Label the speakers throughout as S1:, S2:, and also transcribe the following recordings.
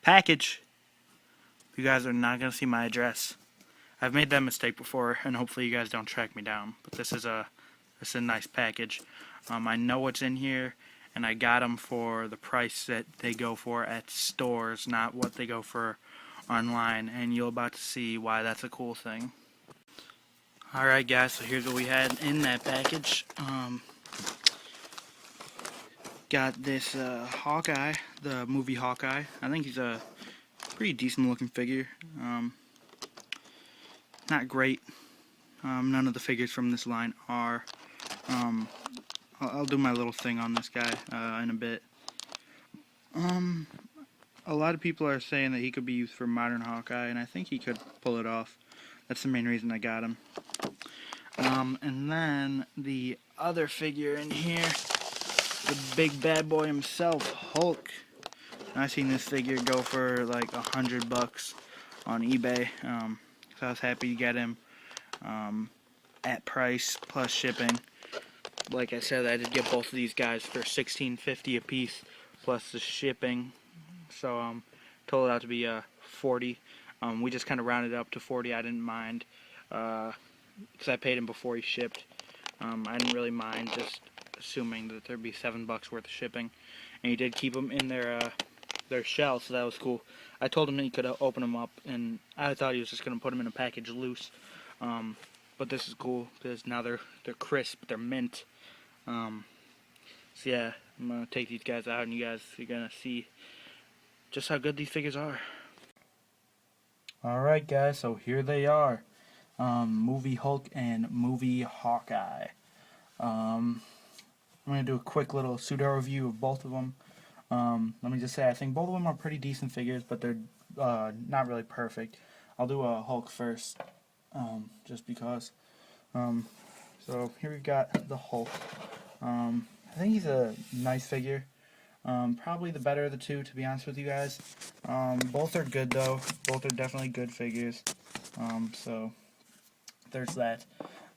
S1: package. You guys are not going to see my address. I've made that mistake before, and hopefully you guys don't track me down. But this is a nice package. I know what's in here, and I got them for the price that they go for at stores, not what they go for online. And you're about to see why that's a cool thing. Alright guys, so here's what we had in that package. Got this Hawkeye, the movie Hawkeye. I think he's a pretty decent looking figure. Not great. None of the figures from this line are. I'll do my little thing on this guy in a bit. A lot of people are saying that he could be used for modern Hawkeye, and I think he could pull it off. That's the main reason I got him. And then the other figure in here, the big bad boy himself, Hulk. I seen this figure go for like $100 on eBay, so I was happy to get him at price plus shipping. Like I said, I did get both of these guys for $16.50 a piece plus the shipping, so total out to be $40. We just kind of rounded up to $40. I didn't mind because I paid him before he shipped. I didn't really mind, just assuming that there'd be $7 worth of shipping, and he did keep them in their shell, so that was cool. I told him that he could open them up, and I thought he was just gonna put them in a package loose. But this is cool because now they're crisp, they're mint. So yeah, I'm gonna take these guys out, and you're gonna see just how good these figures are. Alright guys, so here they are. Movie Hulk and movie Hawkeye. I'm going to do a quick little pseudo review of both of them. Let me just say, I think both of them are pretty decent figures, but they're not really perfect. I'll do a Hulk first, just because. So here we've got the Hulk. I think he's a nice figure. Probably the better of the two, to be honest with you guys. Both are good though. Both are definitely good figures. So there's that.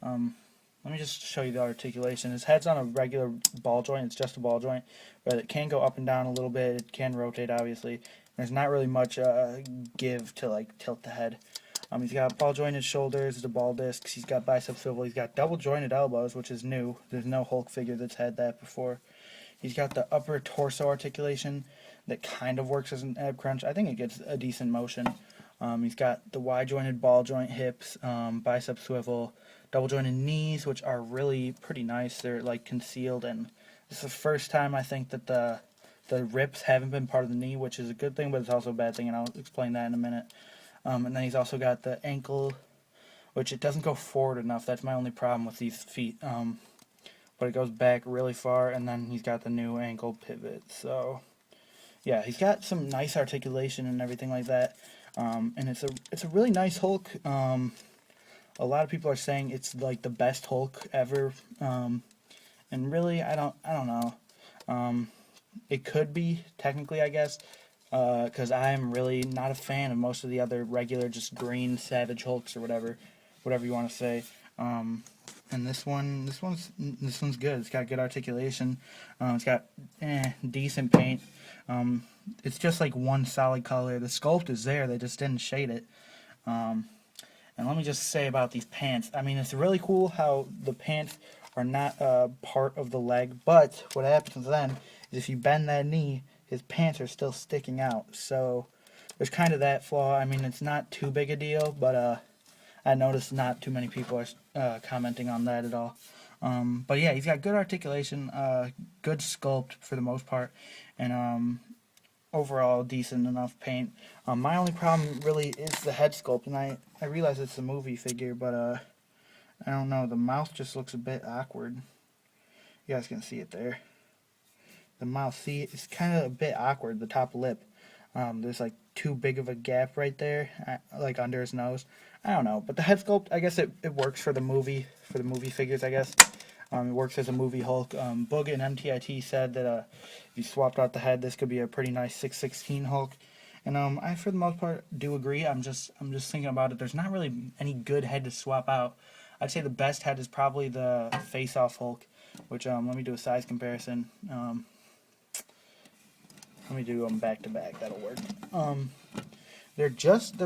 S1: Let me just show you the articulation. His head's on a regular ball joint. It's just a ball joint, but it can go up and down a little bit. It can rotate, obviously. There's not really much give to like tilt the head. He's got ball jointed shoulders, the ball discs. He's got bicep swivel. He's got double jointed elbows, which is new. There's no Hulk figure that's had that before. He's got the upper torso articulation that kind of works as an ab crunch. I think it gets a decent motion. He's got the wide jointed ball joint hips, bicep swivel, double jointed knees, which are really pretty nice. They're like concealed, and this is the first time I think that the rips haven't been part of the knee, which is a good thing, but it's also a bad thing, and I'll explain that in a minute. And then he's also got the ankle, which it doesn't go forward enough. That's my only problem with these feet. But it goes back really far, and then he's got the new ankle pivot. So yeah, he's got some nice articulation and everything like that. And it's a really nice Hulk. A lot of people are saying it's like the best Hulk ever. And really, I don't know. It could be technically, I guess, because I'm really not a fan of most of the other regular, just green Savage Hulks or whatever you want to say. And this one's good. It's got good articulation. It's got decent paint. It's just like one solid color. The sculpt is there. They just didn't shade it. And let me just say about these pants. I mean, it's really cool how the pants are not part of the leg. But what happens then is if you bend that knee, his pants are still sticking out. So there's kind of that flaw. I mean, it's not too big a deal, but I noticed not too many people are commenting on that at all. But yeah, he's got good articulation, good sculpt for the most part, and overall decent enough paint. My only problem really is the head sculpt, and I realize it's a movie figure, but I don't know, the mouth just looks a bit awkward. You guys can see it there. The mouth, see, it's kind of a bit awkward, the top lip. There's like too big of a gap right there, like under his nose. I don't know, but the head sculpt, I guess it works for the movie figures, I guess. It works as a movie Hulk. Boog and MTIT said that if you swapped out the head, this could be a pretty nice 616 Hulk. And I, for the most part, do agree. I'm just thinking about it. There's not really any good head to swap out. I'd say the best head is probably the face-off Hulk, which let me do a size comparison. Let me do them back to back. That'll work. They're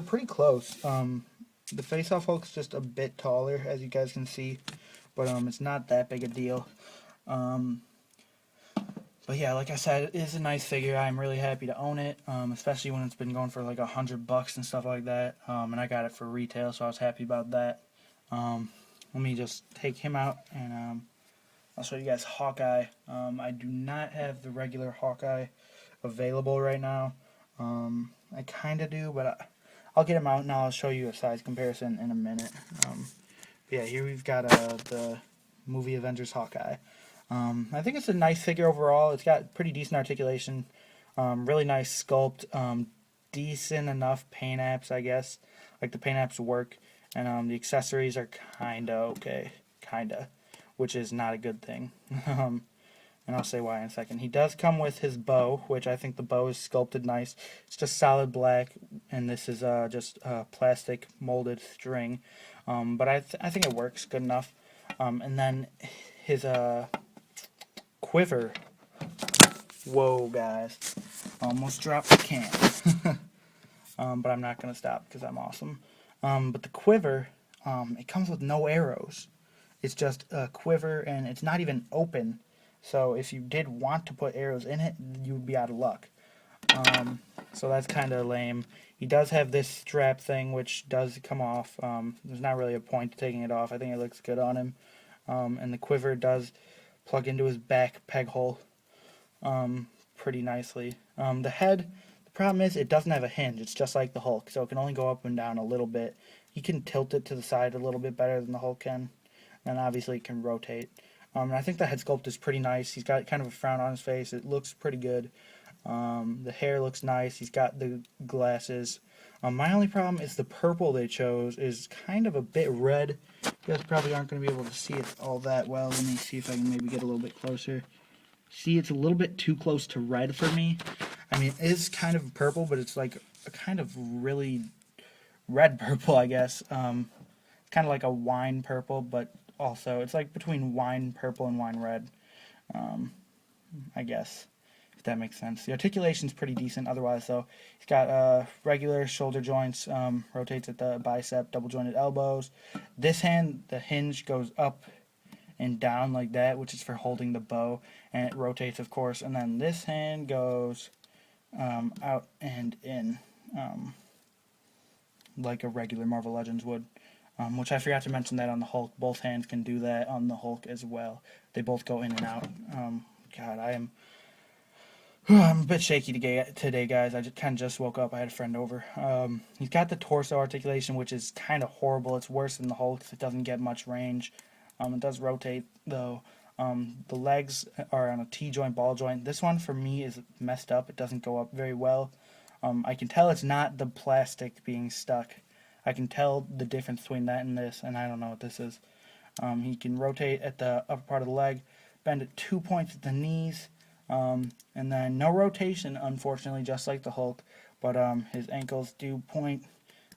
S1: pretty close. The face-off Hulk's just a bit taller, as you guys can see, but it's not that big a deal. But yeah, like I said, it is a nice figure. I'm really happy to own it, especially when it's been going for like $100 and stuff like that. And I got it for retail, so I was happy about that. Let me just take him out, and I'll show you guys Hawkeye. I do not have the regular Hawkeye available right now. I kind of do, but I'll get him out, and I'll show you a size comparison in a minute. Yeah, here we've got the movie Avengers Hawkeye. I think it's a nice figure overall. It's got pretty decent articulation, really nice sculpt, decent enough paint apps, I guess. Like the paint apps work, and the accessories are kinda okay, which is not a good thing. And I'll say why in a second. He does come with his bow, which I think the bow is sculpted nice. It's just solid black, and this is just plastic molded string. But I think it works good enough. And then his quiver. Whoa, guys. Almost dropped the can. But I'm not going to stop because I'm awesome. But the quiver, it comes with no arrows. It's just a quiver, and it's not even open. So if you did want to put arrows in it, you would be out of luck. So that's kind of lame. He does have this strap thing, which does come off. There's not really a point to taking it off. I think it looks good on him. And the quiver does plug into his back peg hole pretty nicely. The head, the problem is it doesn't have a hinge. It's just like the Hulk, so it can only go up and down a little bit. He can tilt it to the side a little bit better than the Hulk can. And obviously it can rotate. And I think the head sculpt is pretty nice. He's got kind of a frown on his face. It looks pretty good. The hair looks nice. He's got the glasses. My only problem is the purple they chose is kind of a bit red. You guys probably aren't going to be able to see it all that well. Let me see if I can maybe get a little bit closer. See, it's a little bit too close to red for me. I mean, it is kind of purple, but it's like a kind of really red purple, I guess. It's kind of like a wine purple, but also it's like between wine purple and wine red, I guess, if that makes sense. The articulation's pretty decent otherwise, though. He's got regular shoulder joints, rotates at the bicep, double jointed elbows. This hand, the hinge goes up and down like that, which is for holding the bow, and it rotates, of course. And then this hand goes out and in, like a regular Marvel Legends would. Which I forgot to mention that on the Hulk. Both hands can do that on the Hulk as well. They both go in and out. God, I'm a bit shaky today, guys. I just woke up. I had a friend over. He's got the torso articulation, which is kind of horrible. It's worse than the Hulk. It doesn't get much range. It does rotate, though. The legs are on a T-joint, ball joint. This one, for me, is messed up. It doesn't go up very well. I can tell it's not the plastic being stuck. I can tell the difference between that and this, and I don't know what this is. He can rotate at the upper part of the leg, bend at 2 points at the knees, and then no rotation, unfortunately, just like the Hulk. But his ankles do point.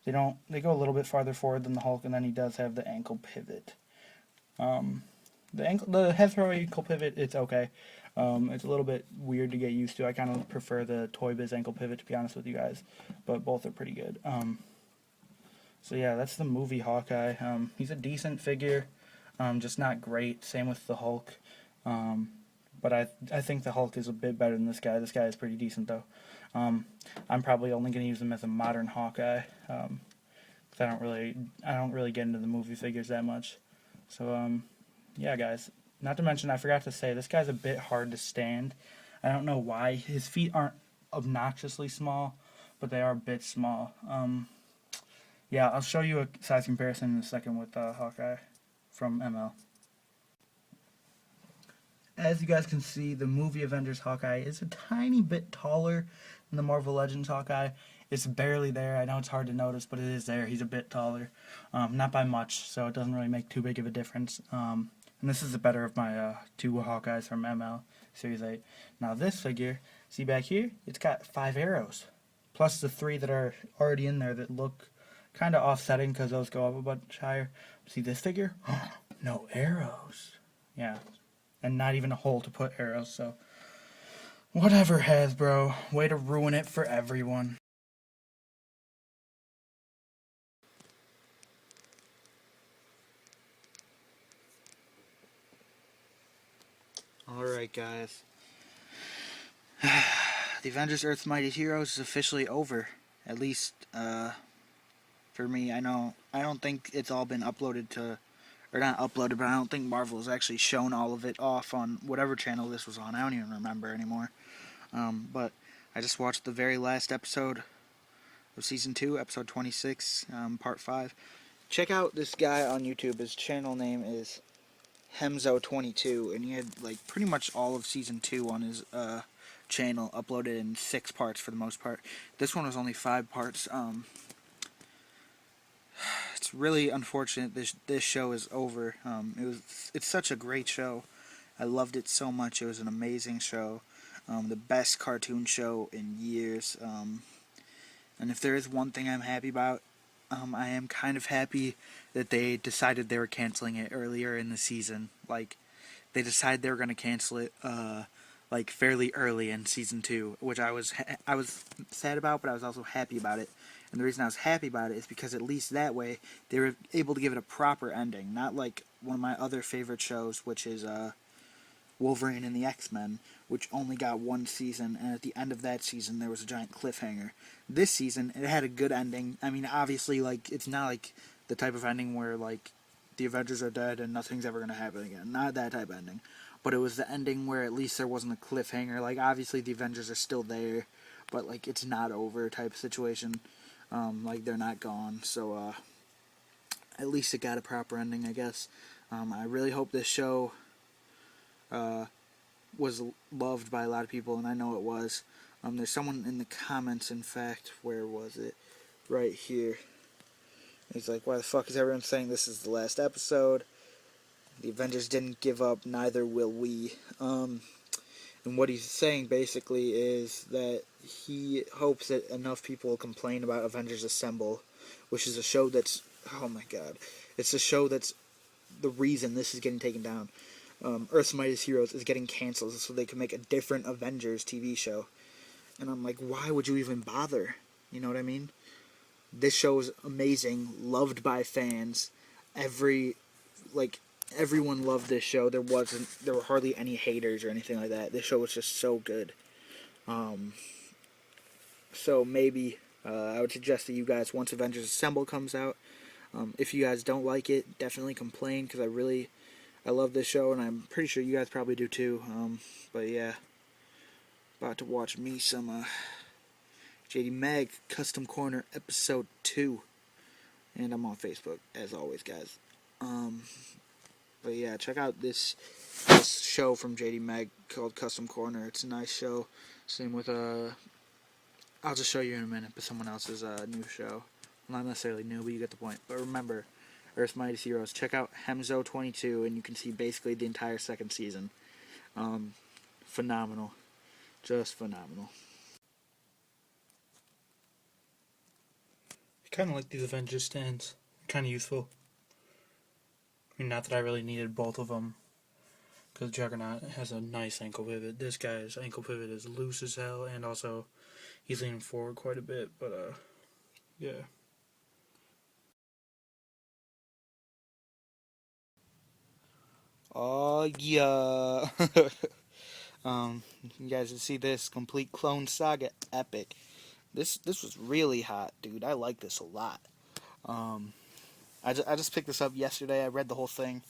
S1: They go a little bit farther forward than the Hulk, and then he does have the ankle pivot. The head throw ankle pivot, it's okay. It's a little bit weird to get used to. I kind of prefer the Toy Biz ankle pivot, to be honest with you guys, but both are pretty good. So yeah, that's the movie Hawkeye. He's a decent figure, just not great. Same with the Hulk. But I think the Hulk is a bit better than this guy. This guy is pretty decent though. I'm probably only going to use him as a modern Hawkeye, because I don't really get into the movie figures that much. So yeah, guys. Not to mention, I forgot to say, this guy's a bit hard to stand. I don't know why. His feet aren't obnoxiously small, but they are a bit small. Yeah, I'll show you a size comparison in a second with Hawkeye from ML. As you guys can see, the movie Avengers Hawkeye is a tiny bit taller than the Marvel Legends Hawkeye. It's barely there. I know it's hard to notice, but it is there. He's a bit taller. Not by much, so it doesn't really make too big of a difference. And this is the better of my two Hawkeyes from ML Series 8. Now this figure, see back here, it's got 5 arrows. Plus the 3 that are already in there that look kind of offsetting because those go up a bunch higher. See this figure? No arrows. Yeah. And not even a hole to put arrows, so Whatever, Hasbro. Way to ruin it for everyone. Alright, guys. The Avengers Earth's Mightiest Heroes is officially over. At least, for me. I don't think it's all been uploaded to, or not uploaded, but I don't think Marvel has actually shown all of it off on whatever channel this was on. I don't even remember anymore. But I just watched the very last episode of Season 2, Episode 26, Part 5. Check out this guy on YouTube. His channel name is Hemzo22, and he had like pretty much all of Season 2 on his channel, uploaded in 6 parts for the most part. This one was only 5 parts. It's really unfortunate this show is over. It's such a great show. I loved it so much. It was an amazing show. The best cartoon show in years. And if there is one thing I'm happy about, I am kind of happy that they decided they were canceling it earlier in the season. Like, they decided they were going to cancel it, like, fairly early in Season 2, which I was sad about, but I was also happy about it. And the reason I was happy about it is because at least that way they were able to give it a proper ending. Not like one of my other favorite shows, which is Wolverine and the X-Men, which only got 1 season, and at the end of that season there was a giant cliffhanger. This season, it had a good ending. I mean, obviously, like, it's not like the type of ending where, like, the Avengers are dead and nothing's ever going to happen again. Not that type of ending. But it was the ending where at least there wasn't a cliffhanger. Like, obviously the Avengers are still there, but, like, it's not over type of situation. Like, they're not gone. So, at least it got a proper ending, I guess. I really hope this show was loved by a lot of people, and I know it was. There's someone in the comments, in fact, where was it? Right here. He's like, why the fuck is everyone saying this is the last episode? The Avengers didn't give up, neither will we. And what he's saying basically is that he hopes that enough people will complain about Avengers Assemble, which is a show that's, oh my god, it's a show that's the reason this is getting taken down. Earth's Mightiest Heroes is getting canceled so they can make a different Avengers TV show. And I'm like, why would you even bother? You know what I mean? This show is amazing, loved by fans. Everyone loved this show. There were hardly any haters or anything like that. This show was just so good. So maybe I would suggest to you guys, once Avengers Assemble comes out, if you guys don't like it, definitely complain, because I love this show, and I'm pretty sure you guys probably do too. But yeah, about to watch me some JD Mag Custom Corner Episode 2. And I'm on Facebook, as always, guys. But yeah, check out this show from JD Mag called Custom Corner. It's a nice show. Same with, I'll just show you in a minute, but someone else's new show. Not necessarily new, but you get the point. But remember, Earth's Mightiest Heroes. Check out Hemzo22, and you can see basically the entire 2nd season. Phenomenal. Just phenomenal. I kind of like these Avengers stands. Kind of useful. I mean, not that I really needed both of them, because Juggernaut has a nice ankle pivot. This guy's ankle pivot is loose as hell, and also he's leaning forward quite a bit, but yeah. Oh yeah. You guys can see this complete Clone Saga epic. This was really hot, dude. I like this a lot. I just picked this up yesterday. I read the whole thing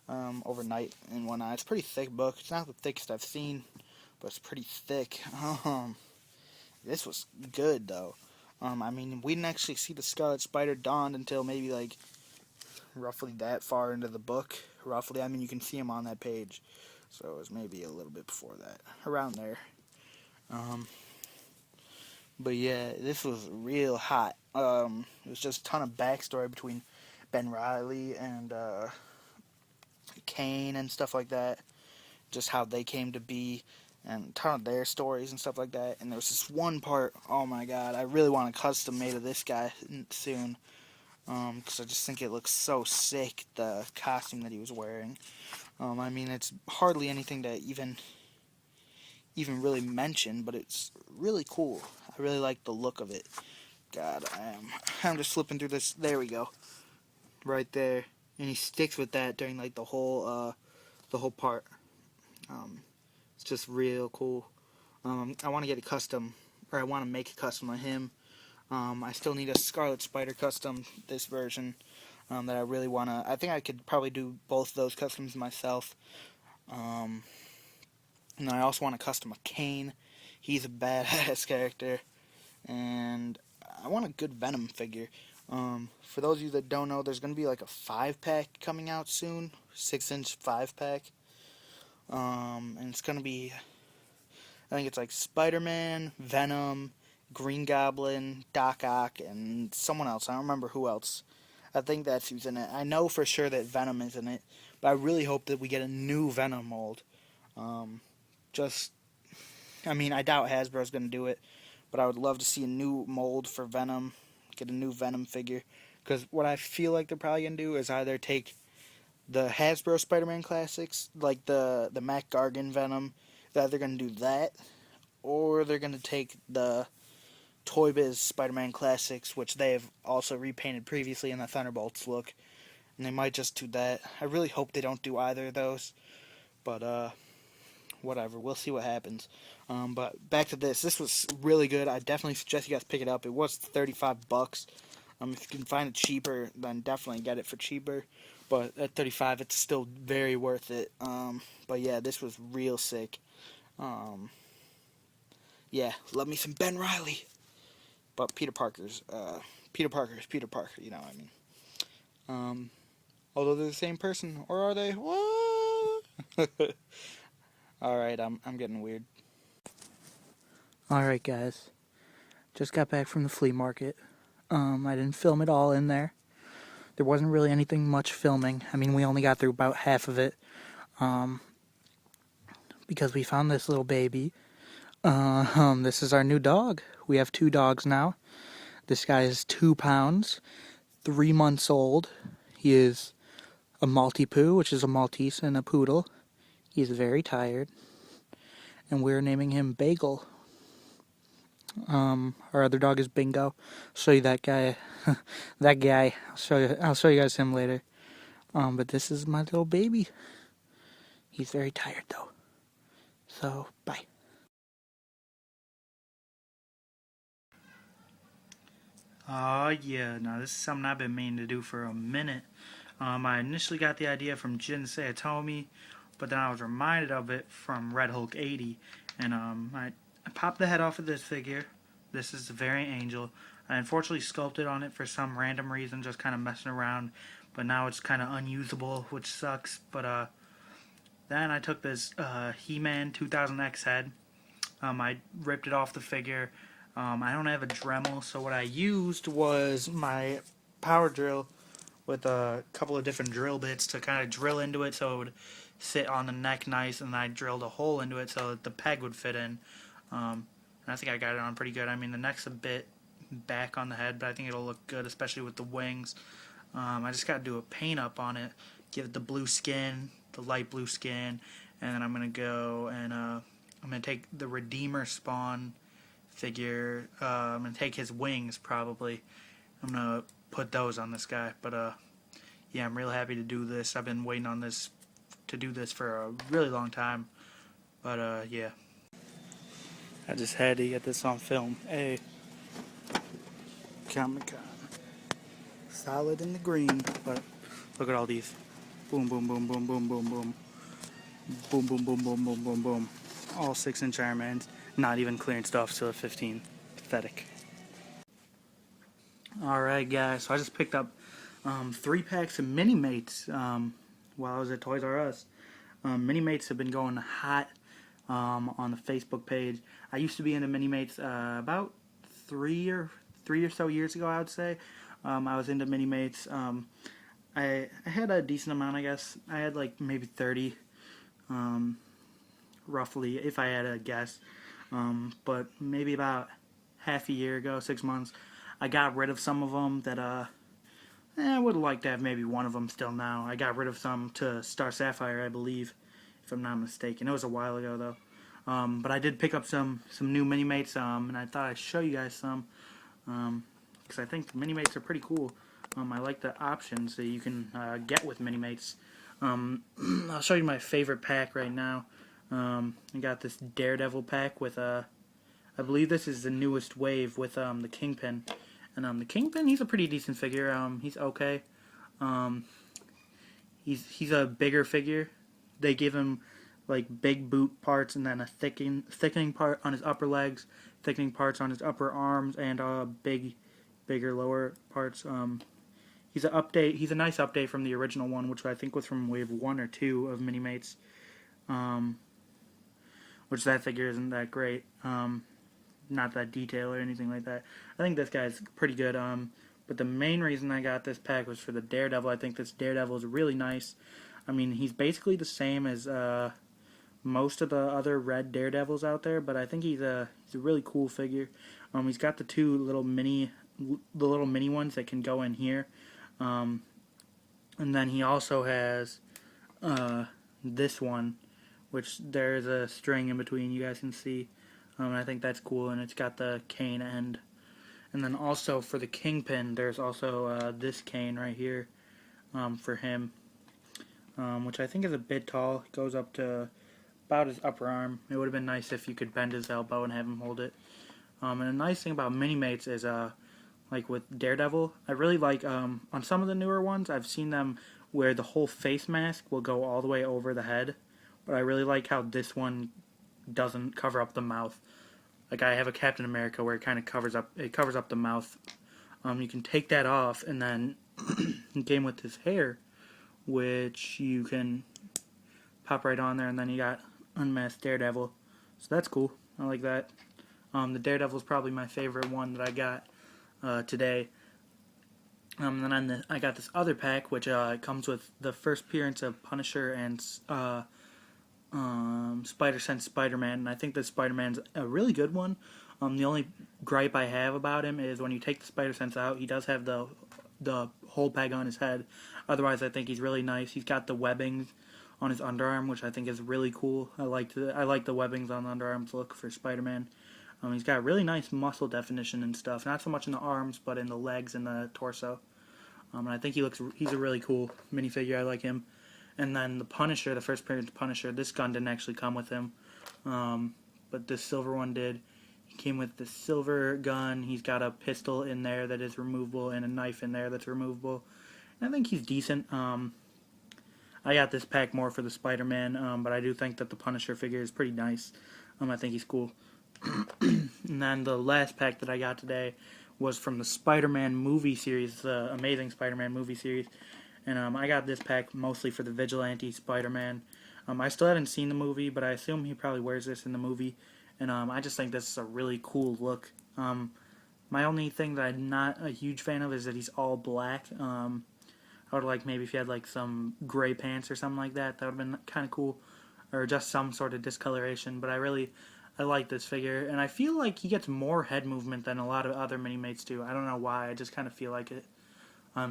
S1: overnight and whatnot. It's a pretty thick book. It's not the thickest I've seen, but it's pretty thick. This was good though. I mean, we didn't actually see the Scarlet Spider dawned until maybe like roughly that far into the book. Roughly, I mean, you can see him on that page, so it was maybe a little bit before that, around there. But yeah, this was real hot. It was just a ton of backstory between Ben Riley and Kane and stuff like that. Just how they came to be and a ton of their stories and stuff like that. And there was this one part, oh my god, I really want a custom made of this guy soon. Because I just think it looks so sick, the costume that he was wearing. I mean, it's hardly anything to even really mention, but it's really cool. I really like the look of it. God, I'm just flipping through this. There we go, right there, and he sticks with that during like the whole part. Um, it's just real cool. I want to get a custom, or I want to make a custom of him. I still need a Scarlet Spider custom, this version, that I really want to... I think I could probably do both of those customs myself. And I also want to custom a Kane. He's a badass character. And I want a good Venom figure. For those of you that don't know, there's going to be like a 5-pack coming out soon. 6-inch 5-pack. And it's going to be... I think it's like Spider-Man, Venom, Green Goblin, Doc Ock, and someone else. I don't remember who else. I think that's who's in it. I know for sure that Venom is in it, but I really hope that we get a new Venom mold. I mean, I doubt Hasbro's going to do it, but I would love to see a new mold for Venom, get a new Venom figure. Because what I feel like they're probably going to do is either take the Hasbro Spider-Man classics, like the Mac Gargan Venom, that they're going to do that, or they're going to take the Toy Biz Spider-Man classics, which they have also repainted previously in the Thunderbolts look, and they might just do that. I really hope they don't do either of those, but whatever, we'll see what happens. But back to this. This was really good. I definitely suggest you guys pick it up. It was $35. If you can find it cheaper, then definitely get it for cheaper. But at $35, it's still very worth it. But yeah, this was real sick. Yeah, love me some Ben Riley. But Peter Parker's Peter Parker, you know what I mean. Although they're the same person, or are they? What? Alright, I'm getting weird. Alright guys, just got back from the flea market. I didn't film it all in there. There wasn't really anything much filming. I mean, we only got through about half of it. Because we found this little baby. This is our new dog. We have 2 dogs now. This guy is 2 pounds, 3 months old. He is a Maltipoo, which is a Maltese and a poodle. He's very tired. And we're naming him Bagel. Our other dog is Bingo. I'll show you that guy. That guy. I'll show you guys him later. But this is my little baby. He's very tired though. So, bye. Yeah, now this is something I've been meaning to do for a minute. I initially got the idea from Jinsei Atomi, but then I was reminded of it from Red Hulk 80, and I popped the head off of this figure. This is the Variant Angel. I unfortunately sculpted on it for some random reason, just kind of messing around, but now it's kind of unusable, which sucks. But then I took this He-Man 2000X head. I ripped it off the figure. I don't have a Dremel, so what I used was my power drill with a couple of different drill bits to kind of drill into it so it would sit on the neck nice, and I drilled a hole into it so that the peg would fit in. And I think I got it on pretty good. I mean, the neck's a bit back on the head, but I think it'll look good, especially with the wings. I just got to do a paint up on it, give it the blue skin, the light blue skin, and then I'm going to go and I'm going to take the Redeemer Spawn figure. I'm going to take his wings, probably. I'm going to put those on this guy. But yeah, I'm real happy to do this. I've been waiting on this to do this for a really long time. But yeah. I just had to get this on film. Hey. Comic-Con. Solid in the green, but look at all these. Boom, boom, boom, boom, boom, boom, boom. Boom, boom, boom, boom, boom, boom, boom. All 6-inch Iron Mans. Not even clearance off till 15. Pathetic. Alright guys, so I just picked up 3 packs of Mini-Mates while I was at Toys R Us. Mini-Mates have been going hot on the Facebook page. I used to be into Mini-Mates about 3 or so years ago, I would say. I was into Mini-Mates. I had a decent amount, I guess. I had like maybe 30, roughly, if I had to guess. But maybe about half a year ago, 6 months, I got rid of some of them that I would like to have maybe one of them still now. I got rid of some to Star Sapphire, I believe, if I'm not mistaken. It was a while ago, though. But I did pick up some new mini mates, and I thought I'd show you guys some, because I think mini mates are pretty cool. I like the options that you can get with mini mates. I'll show you my favorite pack right now. I got this Daredevil pack with I believe this is the newest wave with the Kingpin, and the Kingpin, he's a pretty decent figure. He's okay. He's a bigger figure. They give him like big boot parts and then a thickening part on his upper legs, thickening parts on his upper arms, and bigger lower parts. He's a update. He's a nice update from the original one, which I think was from wave 1 or 2 of Minimates. Which that figure isn't that great. Not that detailed or anything like that. I think this guy's pretty good. But the main reason I got this pack was for the Daredevil. I think this Daredevil is really nice. I mean, he's basically the same as most of the other red Daredevils out there, but I think he's a really cool figure. He's got the little mini ones that can go in here, and then he also has this one, which there's a string in between. You guys can see. I think that's cool, and it's got the cane end. And then also for the Kingpin, there's also this cane right here for him, which I think is a bit tall. It goes up to about his upper arm. It would have been nice if you could bend his elbow and have him hold it. And a nice thing about Mini-Mates is, like with Daredevil, I really like, on some of the newer ones, I've seen them where the whole face mask will go all the way over the head. But I really like how this one doesn't cover up the mouth. Like I have a Captain America where it kind of covers up the mouth. You can take that off, and then it came with his hair, which you can pop right on there, and then you got unmasked Daredevil. So that's cool. I like that. The Daredevil is probably my favorite one that I got today. Then I got this other pack, which comes with the first appearance of Punisher and Spider-Sense Spider-Man, and I think that Spider-Man's a really good one. The only gripe I have about him is when you take the Spider-Sense out, he does have the hole peg on his head. Otherwise, I think he's really nice. He's got the webbings on his underarm, which I think is really cool. I like the webbings on the underarms look for Spider-Man. He's got really nice muscle definition and stuff. Not so much in the arms, but in the legs and the torso. And I think he's a really cool minifigure. I like him. And then the Punisher, the first appearance Punisher, this gun didn't actually come with him, but this silver one did. He came with the silver gun. He's got a pistol in there that is removable and a knife in there that's removable. And I think he's decent. I got this pack more for the Spider-Man, but I do think that the Punisher figure is pretty nice. I think he's cool. And then the last pack that I got today was from the Spider-Man movie series, the Amazing Spider-Man movie series. And I got this pack mostly for the Vigilante Spider-Man. I still haven't seen the movie, but I assume he probably wears this in the movie. And I just think this is a really cool look. My only thing that I'm not a huge fan of is that he's all black. I would like maybe if he had like some gray pants or something like that. That would have been kind of cool. Or just some sort of discoloration. But I like this figure. And I feel like he gets more head movement than a lot of other Mini-Mates do. I don't know why. I just kind of feel like it.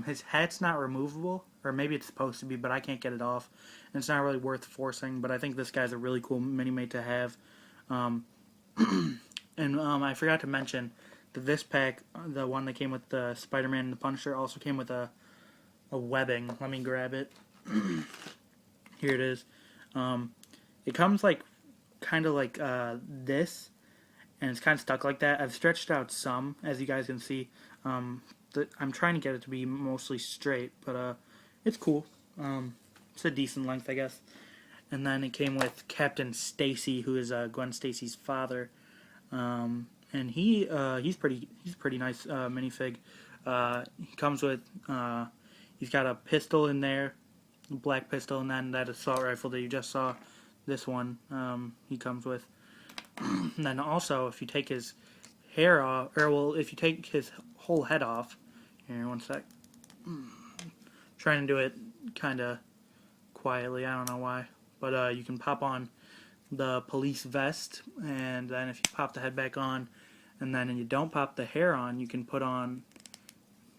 S1: His hat's not removable, or maybe it's supposed to be, but I can't get it off. And it's not really worth forcing, but I think this guy's a really cool Mini-Mate to have. I forgot to mention that this pack, the one that came with the Spider-Man and the Punisher, also came with a webbing. Let me grab it. Here it is. It comes like kind of like this, and it's kind of stuck like that. I've stretched out some, as you guys can see. I'm trying to get it to be mostly straight, but it's cool. It's a decent length, I guess. And then it came with Captain Stacy, who is Gwen Stacy's father, and he's pretty nice minifig. He comes with he's got a pistol in there, a black pistol, and then that assault rifle that you just saw. This one he comes with. And then also, if you take his hair off, if you take his whole head off. Here, one sec. Trying to do it kind of quietly. I don't know why, but you can pop on the police vest, and then if you pop the head back on, and then you don't pop the hair on, you can put on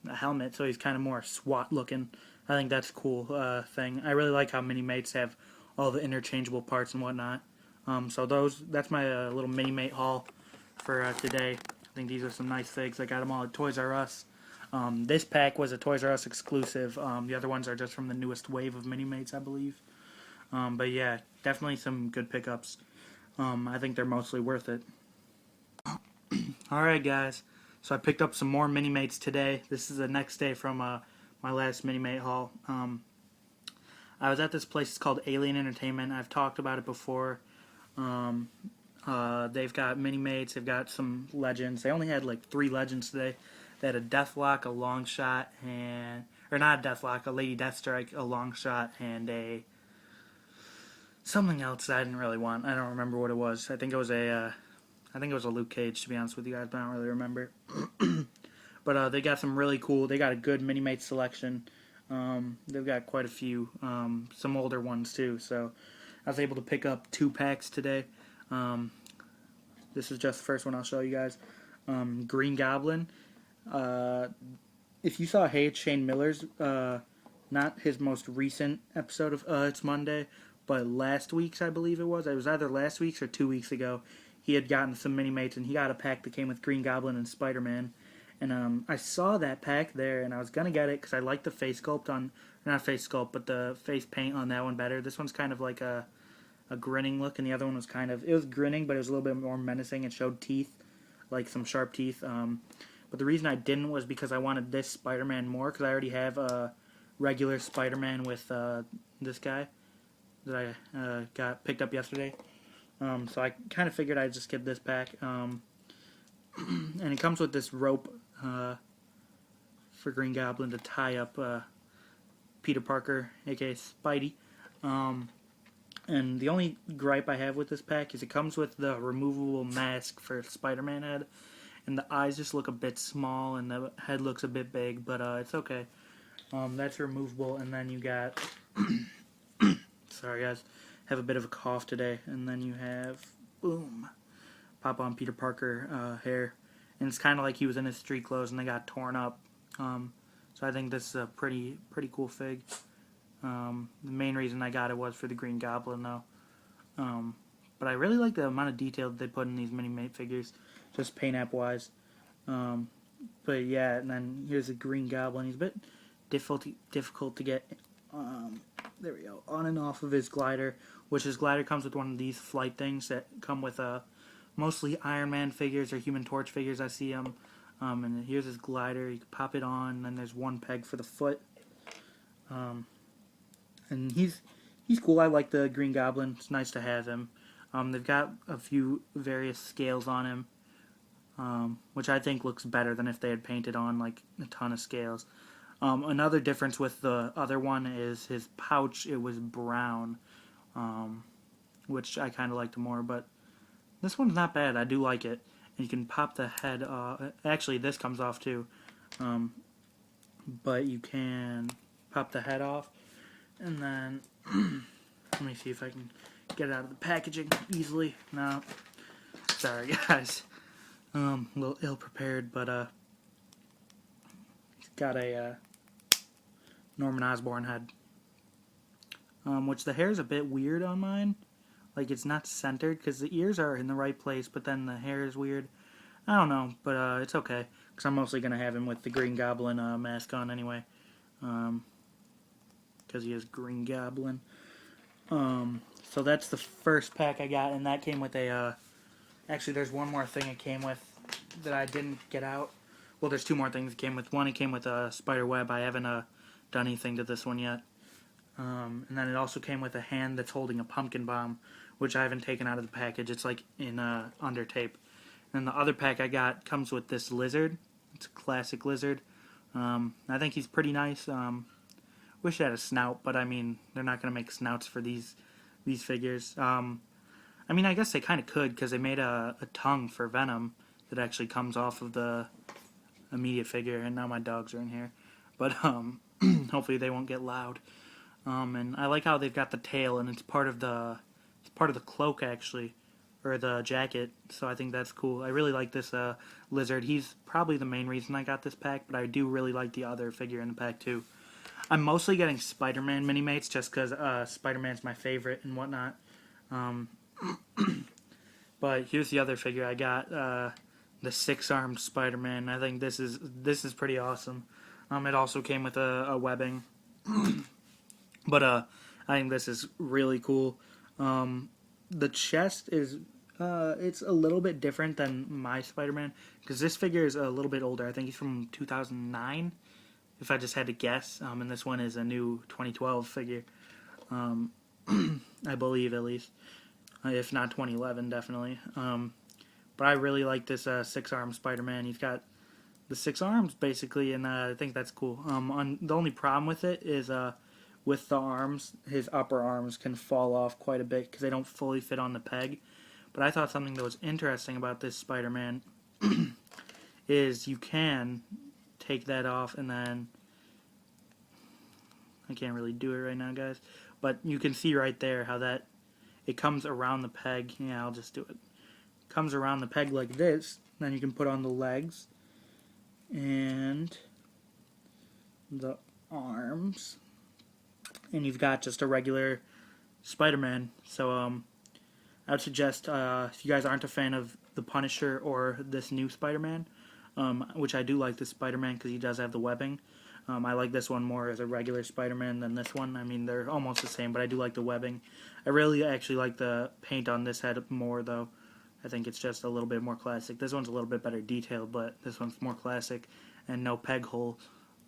S1: a helmet. So he's kind of more SWAT looking. I think that's a cool thing. I really like how Mini-Mates have all the interchangeable parts and whatnot. So that's my little mini-mate haul for today. I think these are some nice figs. I got them all at Toys R Us. This pack was a Toys R Us exclusive. The other ones are just from the newest wave of mini-mates, I believe. But yeah, definitely some good pickups. I think they're mostly worth it. Alright guys, so I picked up some more mini-mates today. This is the next day from my last mini-mate haul. I was at this place, it's called Alien Entertainment. I've talked about it before. They've got mini-mates, they've got some legends. They only had like 3 legends today. They had a Deathlock, a long shot, or not a Deathlock, a Lady Deathstrike, a long shot, and something else that I didn't really want. I don't remember what it was. I think it was a Luke Cage, to be honest with you guys, but I don't really remember. But they got some really cool. They got a good mini-mate selection. They've got quite a few, some older ones too. So I was able to pick up 2 packs today. This is just the first one I'll show you guys. Green Goblin. If you saw Shane Miller's, not his most recent episode of It's Monday, but last week's, I believe it was. It was either last week's or 2 weeks ago. He had gotten some mini-mates, and he got a pack that came with Green Goblin and Spider-Man. And I saw that pack there, and I was going to get it because I like the face sculpt on, not face sculpt, but the face paint on that one better. This one's kind of like a grinning look, and the other one was it was grinning, but it was a little bit more menacing and showed teeth, like some sharp teeth. But the reason I didn't was because I wanted this Spider-Man more, because I already have a regular Spider-Man with this guy that I got picked up yesterday. So I kind of figured I'd just get this pack. And it comes with this rope for Green Goblin to tie up Peter Parker, aka Spidey. And the only gripe I have with this pack is it comes with the removable mask for Spider-Man head. And the eyes just look a bit small and the head looks a bit big, but it's okay. That's removable, and then you got... Sorry guys, have a bit of a cough today. And then you have, boom, pop on Peter Parker hair. And it's kind of like he was in his street clothes and they got torn up. So I think this is a pretty cool fig. The main reason I got it was for the Green Goblin though. But I really like the amount of detail that they put in these mini-mate figures, just paint app wise. But yeah, and then here's the Green Goblin. He's a bit difficult to get there we go, on and off of his glider, which his glider comes with one of these flight things that come with mostly Iron Man figures or Human Torch figures. I see them. And here's his glider. You can pop it on, and then there's one peg for the foot. And he's cool. I like the Green Goblin. It's nice to have him. They've got a few various scales on him, which I think looks better than if they had painted on like a ton of scales. Another difference with the other one is his pouch. It was brown, which I kind of liked more, but this one's not bad. I do like it. And you can pop the head off. Actually, this comes off too. But you can pop the head off. And then, let me see if I can get it out of the packaging easily. No. Sorry, guys. A little ill-prepared, but it's got a Norman Osborn head. Which the hair is a bit weird on mine. Like, it's not centered, because the ears are in the right place, but then the hair is weird. I don't know, but it's okay, because I'm mostly going to have him with the Green Goblin mask on anyway. Because he is Green Goblin. So that's the first pack I got, and that came with a... actually, there's one more thing it came with that I didn't get out. Well, there's 2 more things it came with. One, it came with a spider web. I haven't done anything to this one yet. And then it also came with a hand that's holding a pumpkin bomb, which I haven't taken out of the package. It's like in under tape. And the other pack I got comes with this lizard. It's a classic lizard. I think he's pretty nice. Wish it had a snout, but I mean, they're not going to make snouts for these figures. I mean, I guess they kind of could, because they made a tongue for Venom that actually comes off of the immediate figure. And now my dogs are in here. But hopefully they won't get loud. And I like how they've got the tail, and it's part of the cloak actually, or the jacket. So I think that's cool. I really like this lizard. He's probably the main reason I got this pack, but I do really like the other figure in the pack too. I'm mostly getting Spider-Man mini-mates just because Spider-Man's my favorite and whatnot. But here's the other figure I got, the six-armed Spider-Man. I think this is pretty awesome. It also came with a webbing, but I think this is really cool. The chest is it's a little bit different than my Spider-Man because this figure is a little bit older. I think he's from 2009, if I just had to guess. And this one is a new 2012 figure, I believe at least, if not 2011, definitely. But I really like this six-armed Spider-Man. He's got the six arms basically, and I think that's cool. The only problem with it is with the arms, his upper arms can fall off quite a bit because they don't fully fit on the peg. But I thought something that was interesting about this Spider-Man is you can take that off, and then I can't really do it right now, guys, but you can see right there how that it comes around the peg. Yeah, I'll just do it. Comes around the peg like this. Then you can put on the legs and the arms, and you've got just a regular Spider-Man. So I would suggest if you guys aren't a fan of the Punisher or this new Spider-Man, which I do like this Spider-Man because he does have the webbing. I like this one more as a regular Spider-Man than this one. I mean, they're almost the same, but I do like the webbing. I really actually like the paint on this head more, though. I think it's just a little bit more classic. This one's a little bit better detailed, but this one's more classic and no peg hole.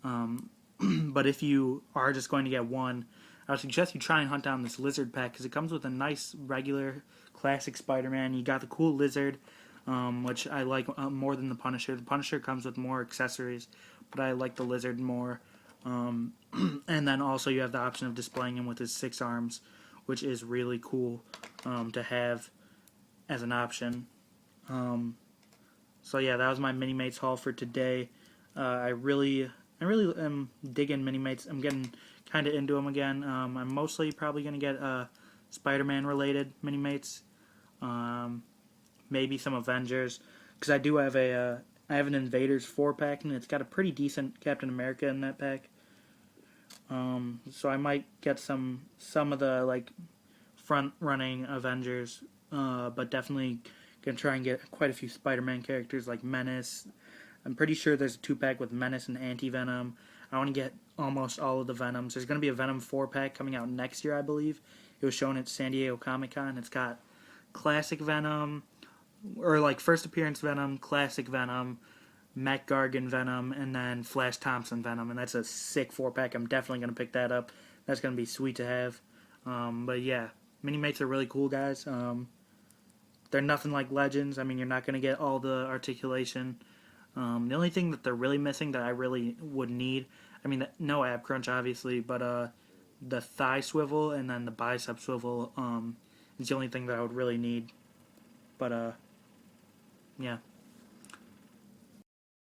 S1: But if you are just going to get one, I would suggest you try and hunt down this lizard pack because it comes with a nice regular classic Spider-Man. You got the cool lizard, which I like more than the Punisher. The Punisher comes with more accessories, but I like the lizard more. And then also you have the option of displaying him with his six arms, which is really cool to have as an option. So yeah, that was my Mini-Mates haul for today. I really am digging Mini-Mates. I'm getting kind of into them again. I'm mostly probably going to get Spider-Man related Mini-Mates. Maybe some Avengers, because I do have I have an Invaders 4-pack, and it's got a pretty decent Captain America in that pack. So I might get some of the like front-running Avengers, but definitely gonna try and get quite a few Spider-Man characters like Menace. I'm pretty sure there's a 2-pack with Menace and Anti-Venom. I want to get almost all of the Venoms. There's going to be a Venom 4-pack coming out next year, I believe. It was shown at San Diego Comic-Con. It's got Classic Venom, or like First Appearance Venom, Classic Venom, Matt Gargan Venom, and then Flash Thompson Venom. And that's a sick 4-pack. I'm definitely going to pick that up. That's going to be sweet to have. But yeah, Mini-Mates are really cool, guys. They're nothing like Legends. I mean, you're not going to get all the articulation. The only thing that they're really missing that I really would need, I mean, no ab crunch obviously, but the thigh swivel and then the bicep swivel is the only thing that I would really need. But yeah.